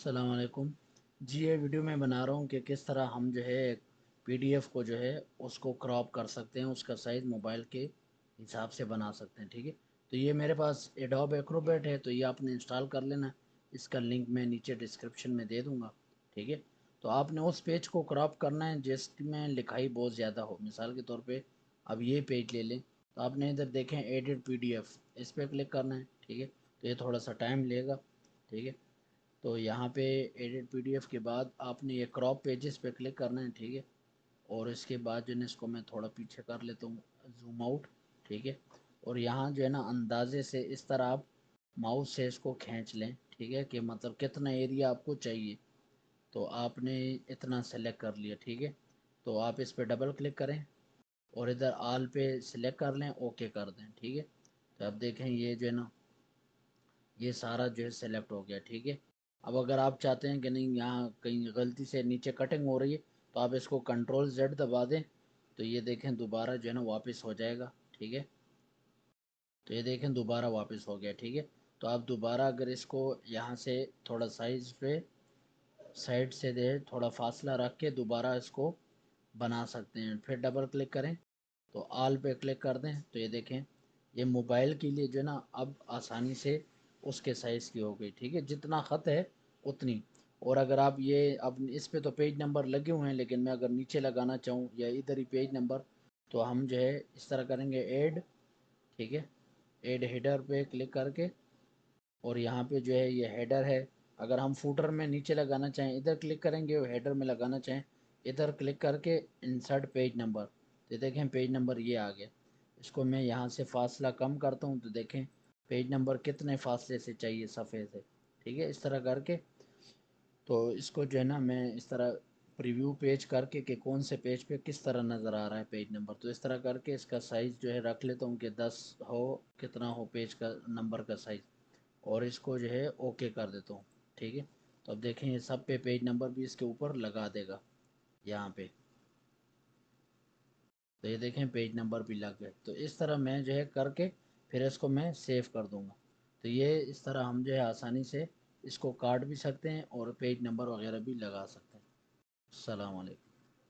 अस्सलाम वालेकुम जी। ये वीडियो मैं बना रहा हूँ कि किस तरह हम जो है पीडीएफ को जो है उसको क्रॉप कर सकते हैं, उसका साइज़ मोबाइल के हिसाब से बना सकते हैं। ठीक है, तो ये मेरे पास एडोब एक्रोबैट है, तो ये आपने इंस्टॉल कर लेना। इसका लिंक मैं नीचे डिस्क्रिप्शन में दे दूँगा। ठीक है, तो आपने उस पेज को क्रॉप करना है जिसमें लिखाई बहुत ज़्यादा हो। मिसाल के तौर पर अब ये पेज ले लें, तो आपने इधर देखें एडिट पीडीएफ, इस पर क्लिक करना है। ठीक है, तो ये थोड़ा सा टाइम लेगा। ठीक है, तो यहाँ पे एडिट पीडीएफ के बाद आपने ये क्रॉप पेजेस पे क्लिक करना है। ठीक है, और इसके बाद जो है इसको मैं थोड़ा पीछे कर लेता हूँ, जूम आउट। ठीक है, और यहाँ जो है ना अंदाजे से इस तरह आप माउस से इसको खींच लें। ठीक है, कि मतलब कितना एरिया आपको चाहिए, तो आपने इतना सेलेक्ट कर लिया। ठीक है, तो आप इस पर डबल क्लिक करें और इधर आल पे सिलेक्ट कर लें, ओके कर दें। ठीक है, तो अब देखें ये जो है ना ये सारा जो है सेलेक्ट हो गया। ठीक है, अब अगर आप चाहते हैं कि नहीं यहाँ कहीं गलती से नीचे कटिंग हो रही है, तो आप इसको कंट्रोल जेड दबा दें, तो ये देखें दोबारा जो है ना वापस हो जाएगा। ठीक है, तो ये देखें दोबारा वापस हो गया। ठीक है, तो आप दोबारा अगर इसको यहाँ से थोड़ा साइज़ पे साइड से दे थोड़ा फासला रख के दोबारा इसको बना सकते हैं। फिर डबल क्लिक करें तो आल पे क्लिक कर दें, तो ये देखें ये मोबाइल के लिए जो है ना अब आसानी से उसके साइज़ की हो गई। ठीक है, जितना ख़त है उतनी। और अगर आप ये अब इस पे तो पेज नंबर लगे हुए हैं, लेकिन मैं अगर नीचे लगाना चाहूँ या इधर ही पेज नंबर, तो हम जो है इस तरह करेंगे ऐड। ठीक है, ऐड हेडर पे क्लिक करके, और यहाँ पे जो है ये हेडर है। अगर हम फूटर में नीचे लगाना चाहें इधर क्लिक करेंगे, और हेडर में लगाना चाहें इधर क्लिक करके इंसर्ट पेज नंबर, तो देखें पेज नंबर ये आ गया। इसको मैं यहाँ से फासला कम करता हूँ, तो देखें पेज नंबर कितने फासले से चाहिए सफ़े से। ठीक है, इस तरह करके तो इसको जो है ना मैं इस तरह प्रीव्यू पेज करके कि कौन से पेज पे किस तरह नज़र आ रहा है पेज नंबर, तो इस तरह करके इसका साइज़ जो है रख लेता हूँ कि 10 हो, कितना हो पेज का नंबर का साइज़, और इसको जो है ओके कर देता हूँ। ठीक है, तो अब देखें ये सब पे पेज नंबर भी इसके ऊपर लगा देगा यहाँ पे, तो ये देखें पेज नंबर भी लग गए। तो इस तरह मैं जो है करके फिर इसको मैं सेव कर दूँगा। तो ये इस तरह हम जो है आसानी से इसको काट भी सकते हैं और पेज नंबर वगैरह भी लगा सकते हैं। अस्सलाम वालेकुम।